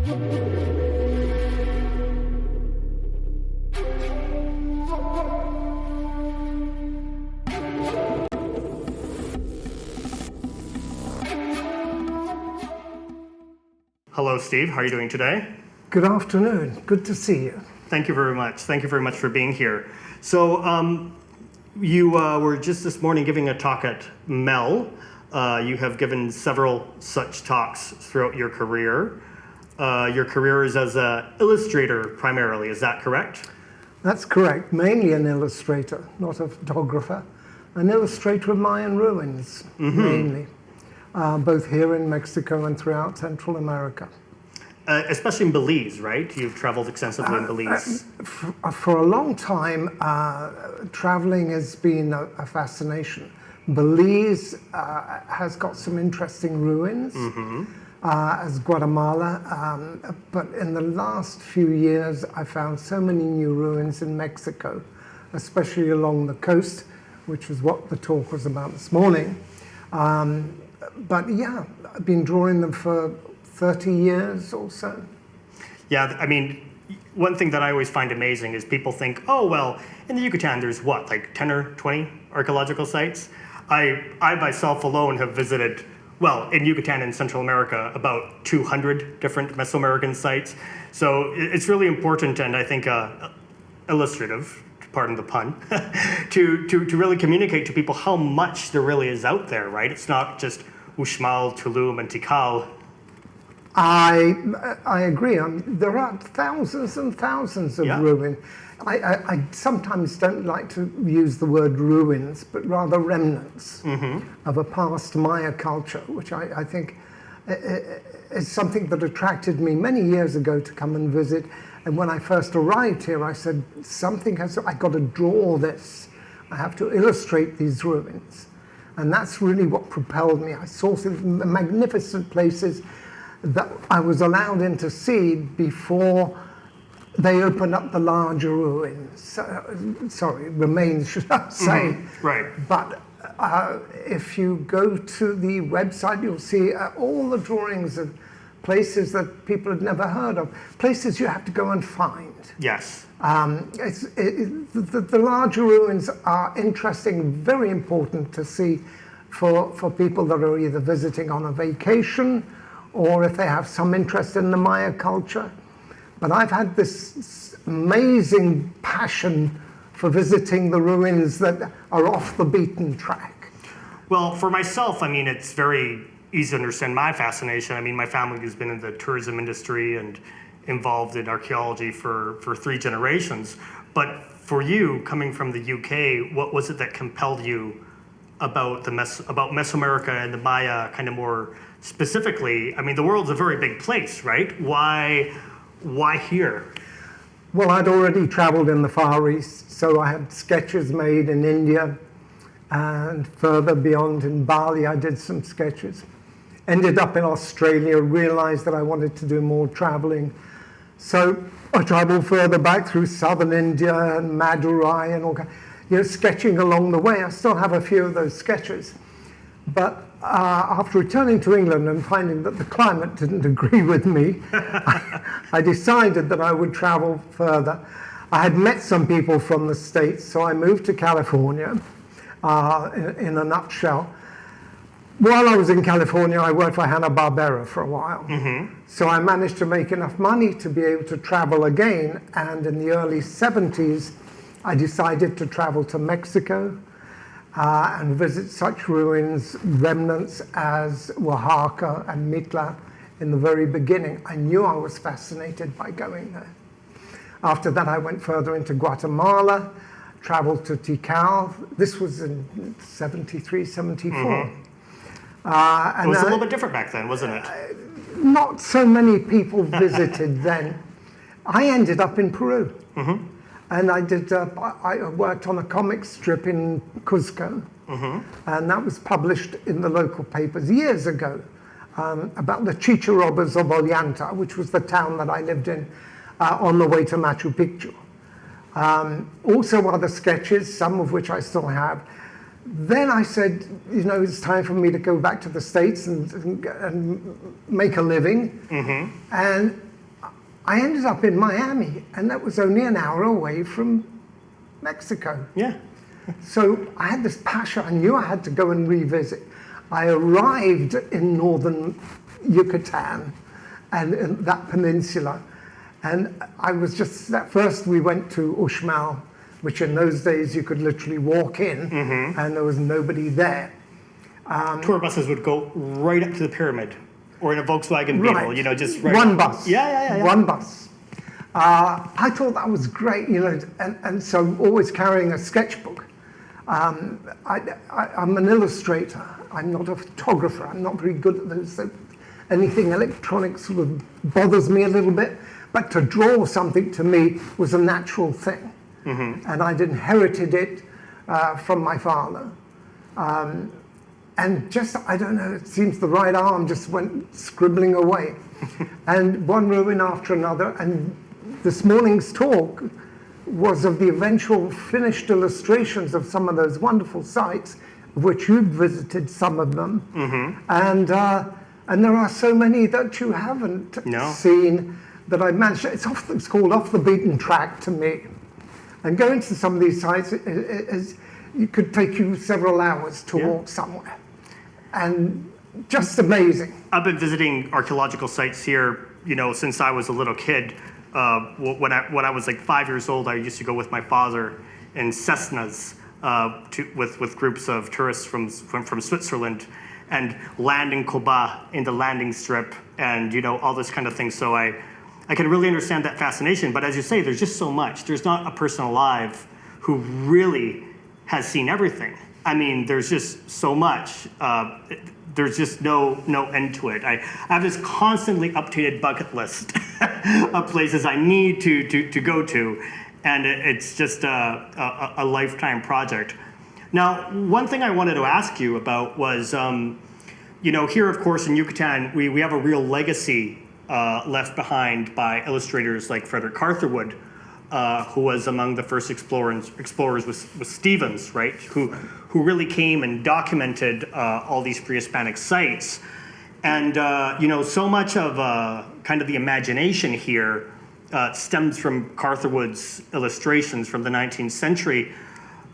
Hello, Steve. How are you doing today? Good afternoon. Good to see you. Thank you very much. Thank you very much for being here. So you were just this morning giving a talk at Mel. You have given several such talks throughout your career. Your career is as an illustrator primarily. Is that correct? That's correct. Mainly an illustrator, not a photographer. An illustrator of Mayan ruins, mainly. Both here in Mexico and throughout Central America. Especially in Belize, right? You've traveled extensively in Belize. For a long time, traveling has been a fascination. Belize has got some interesting ruins, as Guatemala, but in the last few years, I found so many new ruins in Mexico, especially along the coast, which is what the talk was about this morning. But yeah, I've been drawing them for 30 years or so. Yeah, I mean, one thing that I always find amazing is people think, oh, well, in the Yucatan, there's what, like 10 or 20 archaeological sites? I myself alone have visited, well, in Yucatan and Central America, about 200 different Mesoamerican sites. So it's really important, and I think illustrative, pardon the pun, to really communicate to people how much there really is out there, right? It's not just Uxmal, Tulum, and Tikal. I agree. There are thousands and thousands of ruins. I sometimes don't like to use the word ruins, but rather remnants of a past Maya culture, which I think is something that attracted me many years ago to come and visit. And when I first arrived here, I said, I've got to draw this. I have to illustrate these ruins. And that's really what propelled me. I saw some magnificent places that I was allowed in to see before they opened up the larger ruins. Remains, should I say. Right. But if you go to the website, you'll see all the drawings of places that people had never heard of, places you have to go and find. Yes. The larger ruins are interesting, very important to see for people that are either visiting on a vacation or if they have some interest in the Maya culture. But I've had this amazing passion for visiting the ruins that are off the beaten track. Well, for myself, I mean, it's very easy to understand my fascination. I mean, my family has been in the tourism industry and involved in archaeology for 3 generations. But for you, coming from the UK, what was it that compelled you about Mesoamerica and the Maya kind of more specifically? I mean, the world's a very big place, right? Why here? Well, I'd already traveled in the Far East, so I had sketches made in India, and further beyond in Bali, I did some sketches. Ended up in Australia, realized that I wanted to do more traveling. So I traveled further back through southern India and Madurai and all, sketching along the way. I still have a few of those sketches. But after returning to England and finding that the climate didn't agree with me, I decided that I would travel further. I had met some people from the States, so I moved to California in a nutshell. While I was in California, I worked for Hanna-Barbera for a while. So I managed to make enough money to be able to travel again. And in the early 70s, I decided to travel to Mexico and visit such ruins, remnants as Oaxaca and Mitla in the very beginning. I knew I was fascinated by going there. After that, I went further into Guatemala, traveled to Tikal. This was in 73, 74. It was a little bit different back then, wasn't it? Not so many people visited then. I ended up in Peru. And I worked on a comic strip in Cusco. And that was published in the local papers years ago about the Chicha robbers of Ollanta, which was the town that I lived in on the way to Machu Picchu. Also other sketches, some of which I still have. Then I said, it's time for me to go back to the States and make a living. And I ended up in Miami, and that was only an hour away from Mexico. Yeah. So I had this passion. I knew I had to go and revisit. I arrived in northern Yucatan and in that peninsula. And I was just, at first we went to Uxmal, which in those days you could literally walk in and there was nobody there. Tour buses would go right up to the pyramid, or in a Volkswagen Beetle, Right. you know, just right One up. bus. Yeah. One bus. I thought that was great, you know, and so always carrying a sketchbook. I'm an illustrator. I'm not a photographer. I'm not very good at those. So anything electronic sort of bothers me a little bit. But to draw something to me was a natural thing. And I'd inherited it from my father. And just, I don't know, it seems the right arm just went scribbling away. And one ruin after another. And this morning's talk was of the eventual finished illustrations of some of those wonderful sites, of which you've visited some of them. And there are so many that you haven't seen that I managed. It's called Off the Beaten Track to me. And going to some of these sites, it could take you several hours to walk somewhere. And just amazing. I've been visiting archaeological sites here, you know, since I was a little kid. When I was like 5 years old, I used to go with my father in Cessnas with groups of tourists from Switzerland, and land in Coba in the landing strip, and you know, all this kind of thing. So I can really understand that fascination. But as you say, there's just so much. There's not a person alive who really has seen everything. I mean, there's just so much. There's just no end to it. I have this constantly updated bucket list of places I need to go to, and it's just a lifetime project. Now, one thing I wanted to ask you about was, you know, here, of course, in Yucatan, we have a real legacy left behind by illustrators like Frederick Cartherwood, who was among the first explorers with Stevens, right? Who really came and documented all these pre-Hispanic sites. And, you know, so much of kind of the imagination here stems from Cartherwood's illustrations from the 19th century.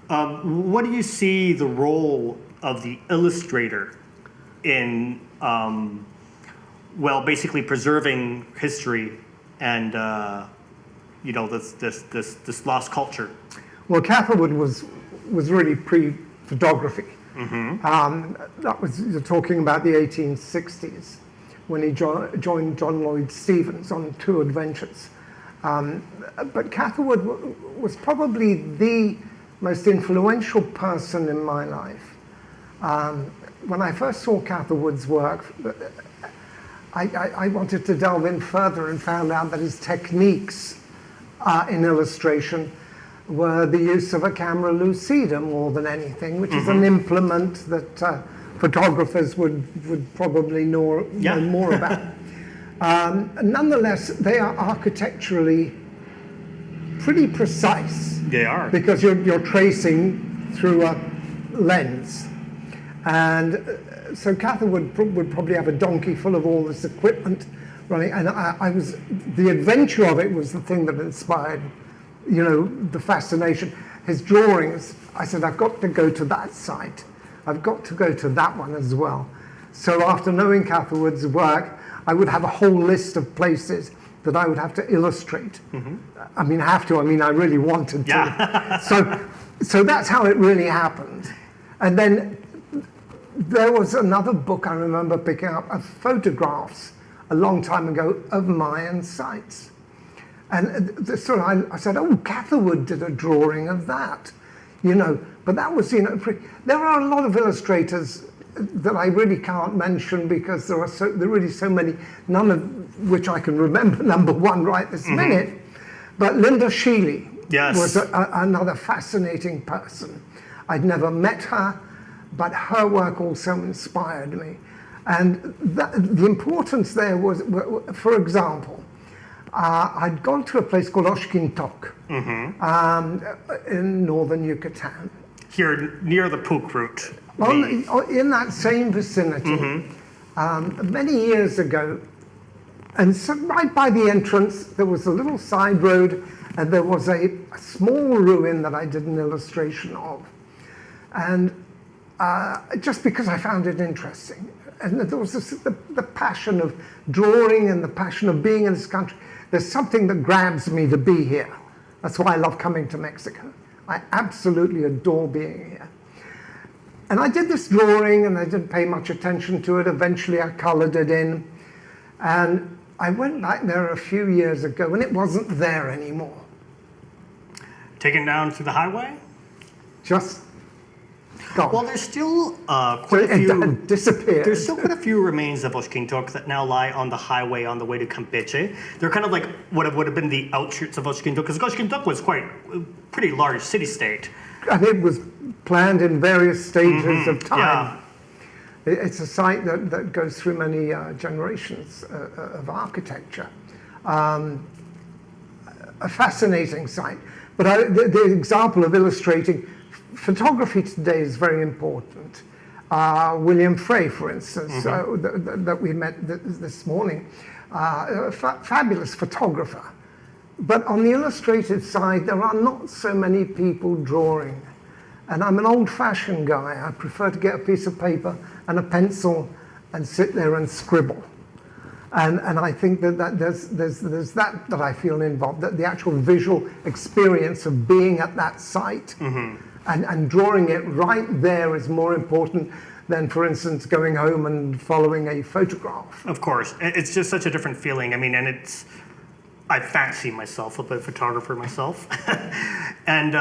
What do you see the role of the illustrator in, well, basically preserving history and, you know, this lost culture? Well, Catherwood was really pre-photography. That was, you're talking about the 1860s, when he joined John Lloyd Stevens on 2 adventures. But Catherwood was probably the most influential person in my life. When I first saw Catherwood's work, I wanted to delve in further and found out that his techniques in illustration were the use of a camera lucida more than anything, which is an implement that photographers would probably know more about. Nonetheless, they are architecturally pretty precise. They are. Because you're tracing through a lens. And so Catherwood would probably have a donkey full of all this equipment running, and the adventure of it was the thing that inspired, you know, the fascination. His drawings, I said, I've got to go to that site. I've got to go to that one as well. So after knowing Catherwood's work, I would have a whole list of places that I would have to illustrate. I mean, I really wanted to. Yeah. So that's how it really happened. And then there was another book I remember picking up of photographs a long time ago of Mayan sites. And I said, oh, Catherwood did a drawing of that, you know. But that was, you know, there are a lot of illustrators that I really can't mention because there are really so many, none of which I can remember number one right this minute. But Linda Sheely was another fascinating person. I'd never met her, but her work also inspired me. And the importance there was, for example, I'd gone to a place called Oshkintok in northern Yucatan. Here near the Pook route. In that same vicinity, many years ago, And so right by the entrance, there was a little side road, and there was a small ruin that I did an illustration of. And just because I found it interesting. And there was the passion of drawing and the passion of being in this country. There's something that grabs me to be here. That's why I love coming to Mexico. I absolutely adore being here. And I did this drawing, and I didn't pay much attention to it. Eventually, I colored it in. And I went back there a few years ago, and it wasn't there anymore. Taken down to the highway? Just gone. Well, there's still quite a few. It disappeared. There's still quite a few remains of Oxkintoc that now lie on the highway on the way to Campeche. They're kind of like what would have been the outskirts of Oxkintoc, because Oxkintoc was quite a pretty large city-state. And it was planned in various stages of time. Yeah. It's a site that goes through many generations of architecture. A fascinating site. But the example of illustrating, photography today is very important. William Frey, for instance, that we met this morning, a fabulous photographer. But on the illustrated side, there are not so many people drawing. And I'm an old-fashioned guy. I prefer to get a piece of paper and a pencil and sit there and scribble. And I think that there's that I feel involved, that the actual visual experience of being at that site and drawing it right there is more important than, for instance, going home and following a photograph. Of course. It's just such a different feeling. I mean, and I fancy myself a bit of a photographer myself. And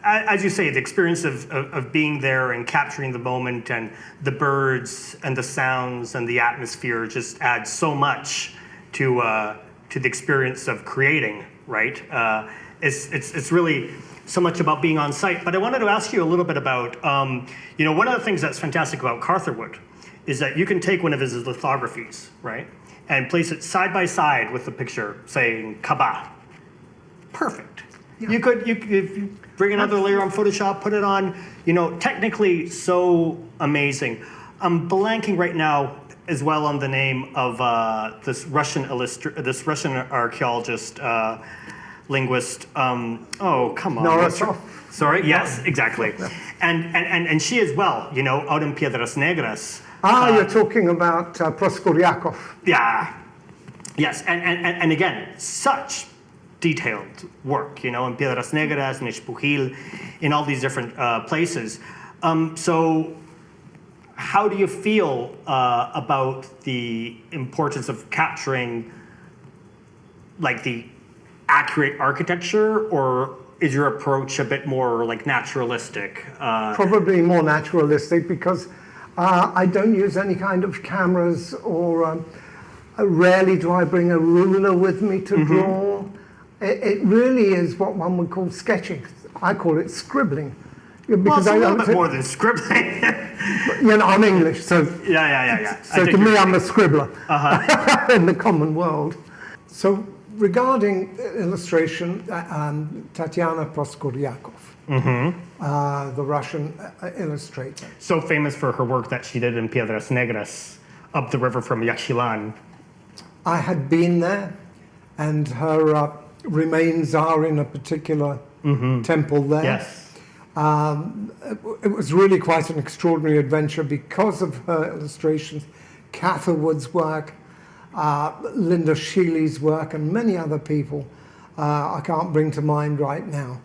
as you say, the experience of being there and capturing the moment and the birds and the sounds and the atmosphere just adds so much to the experience of creating, right? It's really so much about being on site. But I wanted to ask you a little bit about, one of the things that's fantastic about Cartherwood is that you can take one of his lithographies, right? And place it side by side with the picture saying Kaba. Perfect. Yeah. You could if you bring another layer on Photoshop, put it on, technically so amazing. I'm blanking right now as well on the name of this Russian archaeologist, linguist. Oh, come on. Noratov. Sorry, yes, exactly. And she as well, out in Piedras Negras. You're talking about Proskoryakov. Yeah. Yes, and again, such detailed work, in Piedras Negras, in Ixpujil, in all these different places. So how do you feel about the importance of capturing, like, the accurate architecture, or is your approach a bit more, like, naturalistic? Probably more naturalistic, because I don't use any kind of cameras, or rarely do I bring a ruler with me to draw. It really is what one would call sketching. I call it scribbling. Because well, it's a little bit more than scribbling. I'm English, so yeah. So to me, I'm a scribbler in the common world. So regarding illustration, Tatiana Proskoryakov. The Russian illustrator. So famous for her work that she did in Piedras Negras, up the river from Yaxchilan. I had been there, and her remains are in a particular temple there. Yes. It was really quite an extraordinary adventure because of her illustrations, Catherwood's work, Linda Shealy's work, and many other people I can't bring to mind right now.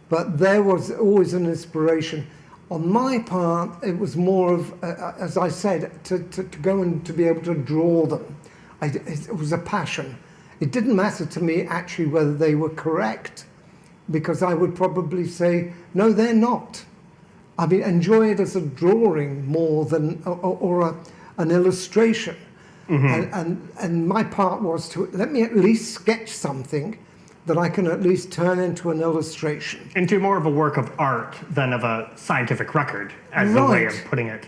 But there was always an inspiration. On my part, it was more of, as I said, to go and to be able to draw them. It was a passion. It didn't matter to me actually whether they were correct, because I would probably say, no, they're not. I mean, enjoy it as a drawing more than, or an illustration. And my part was to let me at least sketch something that I can at least turn into an illustration. Into more of a work of art than of a scientific record, as a way of putting it.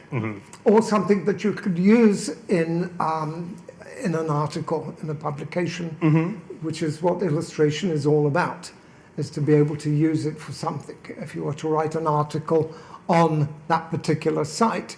Or something that you could use in an article, in a publication, which is what illustration is all about, is to be able to use it for something. If you were to write an article on that particular site,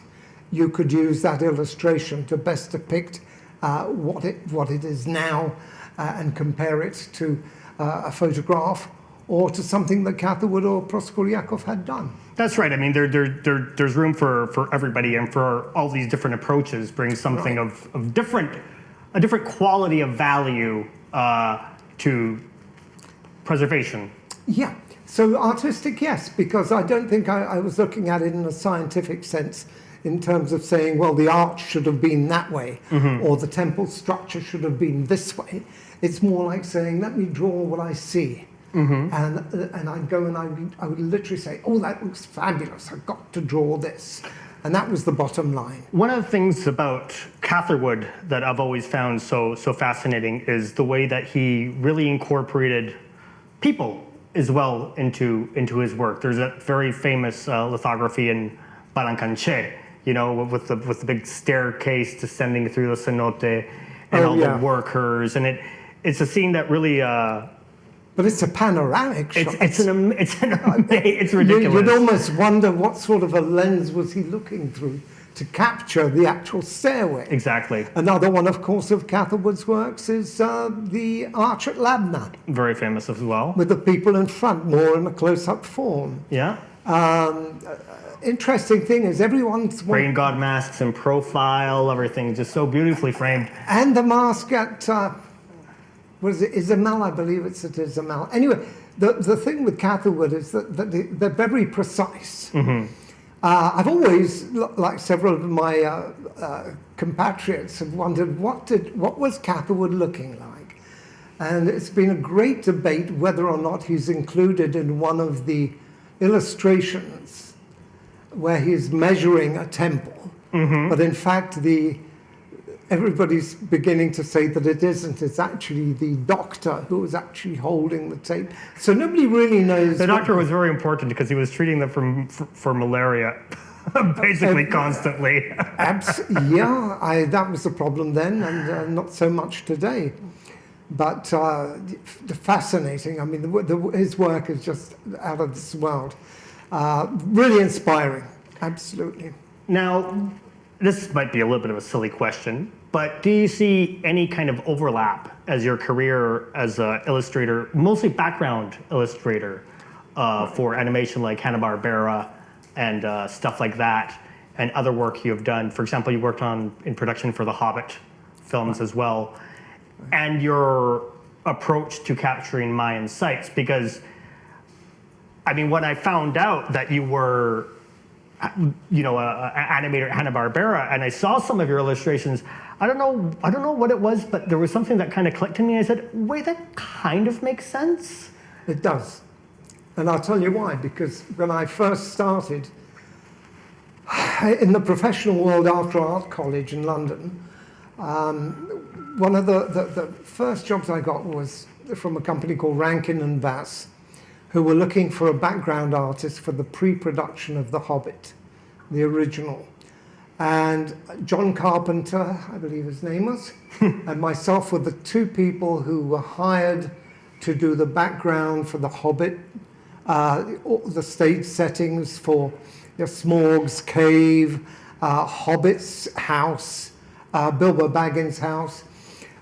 you could use that illustration to best depict what it is now and compare it to a photograph or to something that Catherwood or Proskoriakov had done. That's right. I mean, there's room for everybody, and for all these different approaches bring something of a different quality of value to preservation. Yeah. So artistic, yes, because I don't think I was looking at it in a scientific sense in terms of saying, well, the arch should have been that way, or the temple structure should have been this way. It's more like saying, let me draw what I see. And I'd go and I would literally say, oh, that looks fabulous. I've got to draw this. And that was the bottom line. One of the things about Catherwood that I've always found so fascinating is the way that he really incorporated people as well into his work. There's a very famous lithography in Balancanche, with the big staircase descending through the cenote and the workers, and it's a scene that really. But it's a panoramic shot. It's ridiculous. You'd almost wonder what sort of a lens was he looking through to capture the actual stairway. Exactly. Another one, of course, of Catherwood's works is the arch at Labna. Very famous as well. With the people in front, more in a close-up form. Yeah. Interesting thing is everyone's... Rain god masks in profile, everything just so beautifully framed. And the mask at... what is it? Izamal, I believe it's at Izamal. Anyway, the thing with Catherwood is that they're very precise. I've always, like several of my compatriots, have wondered what was Catherwood looking like, and it's been a great debate whether or not he's included in one of the illustrations where he's measuring a temple, but in fact everybody's beginning to say that it isn't. It's actually the doctor who was actually holding the tape. So nobody really knows. The doctor was very important because he was treating them for malaria, basically constantly. That was the problem then, and not so much today. But fascinating. I mean, his work is just out of this world. Really inspiring, absolutely. Now, this might be a little bit of a silly question, but do you see any kind of overlap as your career as an illustrator, mostly background illustrator, for animation like Hanna-Barbera and stuff like that, and other work you have done? For example, you worked in production for the Hobbit films as well, and your approach to capturing Mayan sites, because, I mean, when I found out that you were an animator at Hanna-Barbera, and I saw some of your illustrations, I don't know what it was, but there was something that kind of clicked in me. I said, wait, that kind of makes sense. It does. And I'll tell you why, because when I first started in the professional world after art college in London, one of the first jobs I got was from a company called Rankin and Bass, who were looking for a background artist for the pre-production of The Hobbit, the original. And John Carpenter, I believe his name was, and myself were the two people who were hired to do the background for The Hobbit, the stage settings for Smaug's cave, Hobbit's house, Bilbo Baggins' house,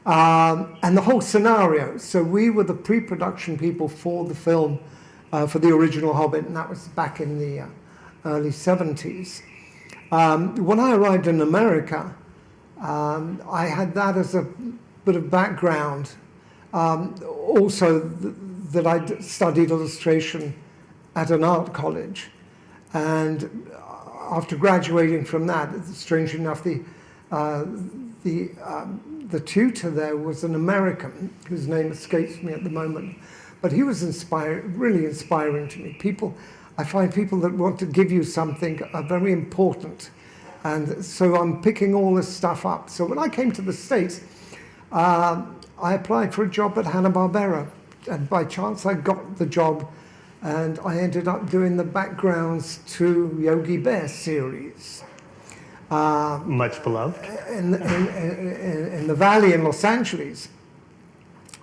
and the whole scenario. So we were the pre-production people for the film, for the original Hobbit, and that was back in the early 70s. When I arrived in America, I had that as a bit of background. Also, that I'd studied illustration at an art college. And after graduating from that, strangely enough, the tutor there was an American, whose name escapes me at the moment. But he was really inspiring to me. I find people that want to give you something are very important. And so I'm picking all this stuff up. So when I came to the States, I applied for a job at Hanna-Barbera. And by chance, I got the job. And I ended up doing the backgrounds to Yogi Bear series. Much beloved. In the Valley in Los Angeles.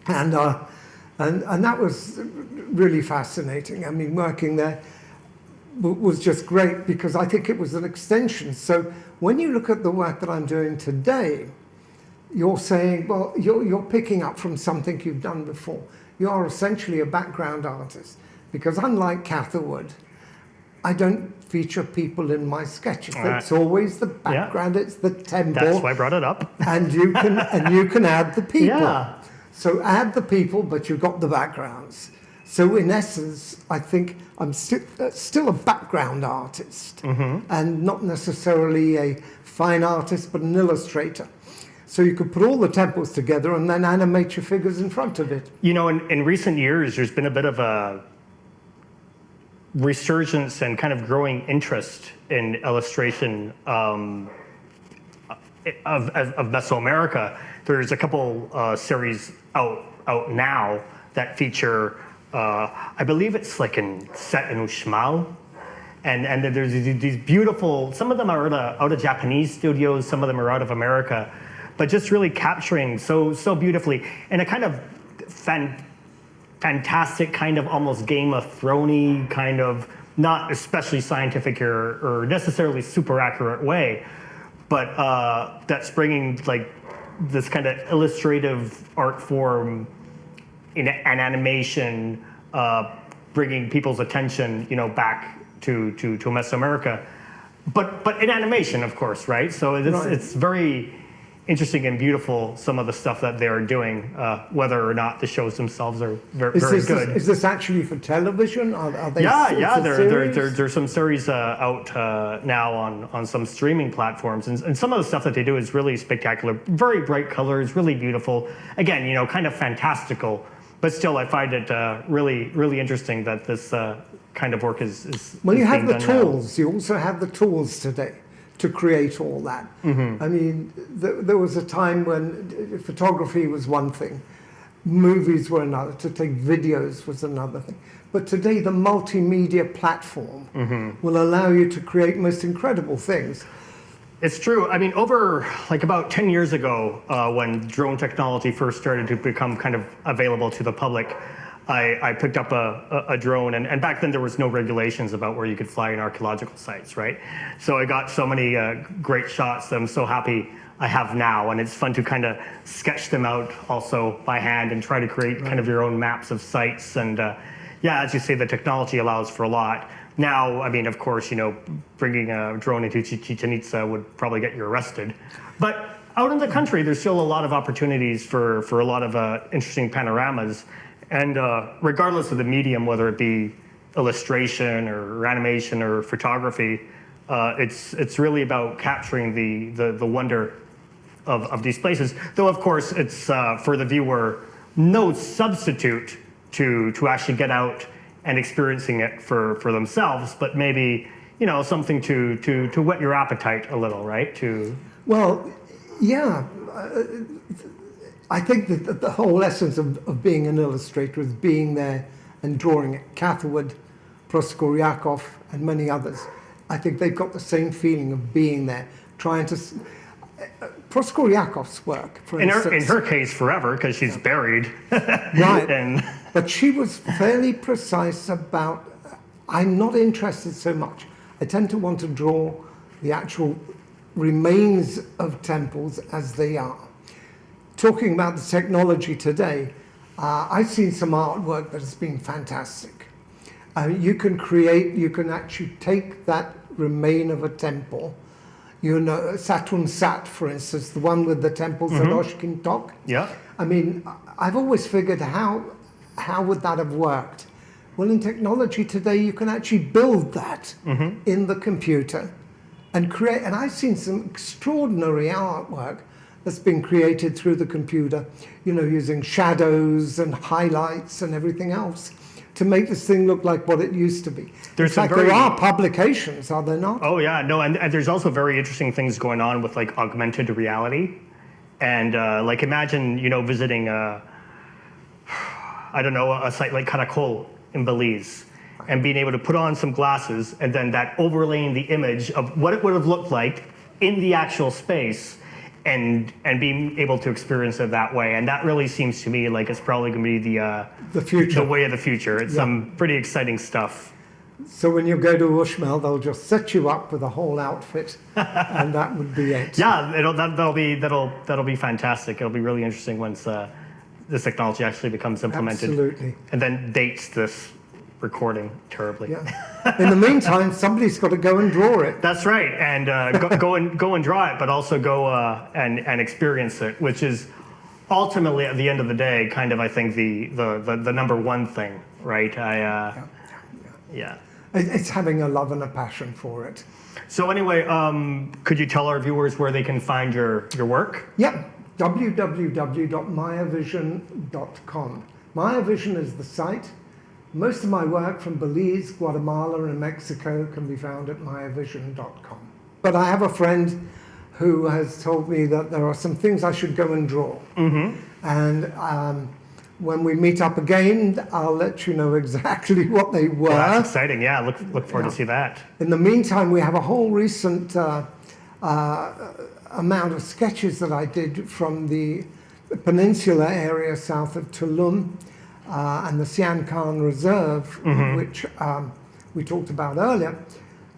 And that was really fascinating. I mean, working there was just great because I think it was an extension. So when you look at the work that I'm doing today, you're saying, well, you're picking up from something you've done before. You are essentially a background artist, because unlike Catherwood, I don't feature people in my sketches. It's always the background, it's the temple. That's why I brought it up. and you can add the people. Yeah. So add the people, but you've got the backgrounds. So in essence, I think I'm still a background artist, and not necessarily a fine artist, but an illustrator. So you could put all the temples together and then animate your figures in front of it. You know, in recent years, there's been a bit of a resurgence and kind of growing interest in illustration of Mesoamerica. There's a couple series out now that feature, I believe it's like set in Uxmal. And there's these beautiful, some of them are out of Japanese studios, some of them are out of America, but just really capturing so beautifully in a kind of fantastic, kind of almost Game of Thrones-y, kind of not especially scientific or necessarily super accurate way, but that's bringing like this kind of illustrative art form in an animation, bringing people's attention, back to Mesoamerica, but in animation, of course, right? So it's very interesting and beautiful, some of the stuff that they're doing, whether or not the shows themselves are very good. Is this actually for television? Are they? Yeah. There's some series out now on some streaming platforms, and some of the stuff that they do is really spectacular. Very bright colors, really beautiful. Again, kind of fantastical, but still, I find it really interesting that this kind of work is. Well, you is have being the done tools. You also have the tools today to create all that. I mean, there was a time when photography was one thing, movies were another, to take videos was another thing. But today the multimedia platform will allow you to create most incredible things. It's true. I mean, over like about 10 years ago, when drone technology first started to become kind of available to the public, I picked up a drone, and back then there was no regulations about where you could fly in archaeological sites, right? So I got so many great shots that I'm so happy I have now, and it's fun to kind of sketch them out also by hand and try to create kind of your own maps of sites. And as you say, the technology allows for a lot. Now, I mean, of course, bringing a drone into Chichen Itza would probably get you arrested. But out in the country, there's still a lot of opportunities for a lot of interesting panoramas. And regardless of the medium, whether it be illustration or animation or photography, it's really about capturing the wonder of these places. Though, of course, it's for the viewer no substitute to actually get out and experiencing it for themselves, but maybe something to whet your appetite a little, right? Well, yeah. I think that the whole essence of being an illustrator is being there and drawing it. Catherwood, Proskoryakov, and many others, I think they've got the same feeling of being there, trying to... Proskoryakov's work, for instance... In her case, forever, because she's buried. Right. But she was fairly precise about, I'm not interested so much. I tend to want to draw the actual remains of temples as they are. Talking about the technology today, I've seen some artwork that has been fantastic. You can actually take that remain of a temple, Satun Sat, for instance, the one with the temples at Oshkintok. Yeah. I mean, I've always figured how would that have worked? Well, in technology today, you can actually build that in the computer and create, and I've seen some extraordinary artwork that's been created through the computer, using shadows and highlights and everything else to make this thing look like what it used to be. In fact, there are publications, are there not? Oh yeah, no, and there's also very interesting things going on with like augmented reality, and like imagine visiting a site like Caracol in Belize, and being able to put on some glasses and then that overlaying the image of what it would have looked like in the actual space. And being able to experience it that way, and that really seems to me like it's probably going to be the future, the way of the future. It's some pretty exciting stuff. So when you go to Uxmal, they'll just set you up with a whole outfit, and that would be it. Yeah, that'll be fantastic. It'll be really interesting once this technology actually becomes implemented. Absolutely. And then dates this recording terribly. Yeah. In the meantime, somebody's got to go and draw it. That's right, and go and draw it, but also go and experience it, which is ultimately at the end of the day, kind of I think the number one thing, right? Yeah. It's having a love and a passion for it. So anyway, could you tell our viewers where they can find your work? Yep, www.mayavision.com. Mayavision is the site. Most of my work from Belize, Guatemala, and Mexico can be found at mayavision.com. But I have a friend who has told me that there are some things I should go and draw. Mm-hmm. And when we meet up again, I'll let you know exactly what they were. Well, that's exciting. Yeah, look forward to see that. In the meantime, we have a whole recent amount of sketches that I did from the peninsula area south of Tulum and the Sian Khan Reserve, mm-hmm. which we talked about earlier,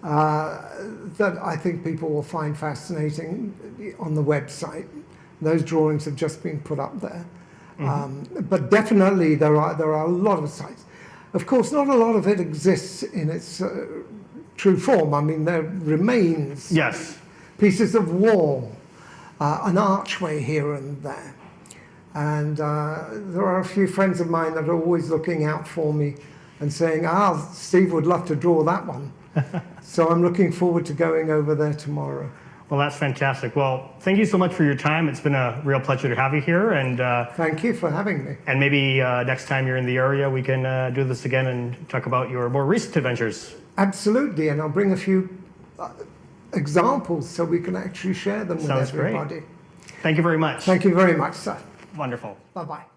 that I think people will find fascinating on the website. Those drawings have just been put up there. Mm-hmm. But definitely there are a lot of sites. Of course, not a lot of it exists in its true form. I mean, there remains pieces of wall, an archway here and there. And there are a few friends of mine that are always looking out for me and saying, Steve would love to draw that one. So I'm looking forward to going over there tomorrow. Well, that's fantastic. Well, thank you so much for your time. It's been a real pleasure to have you here. And thank you for having me. And maybe next time you're in the area, we can do this again and talk about your more recent adventures. Absolutely. And I'll bring a few examples so we can actually share them with everybody. Great. Thank you very much. Thank you very much, sir. Wonderful. Bye-bye.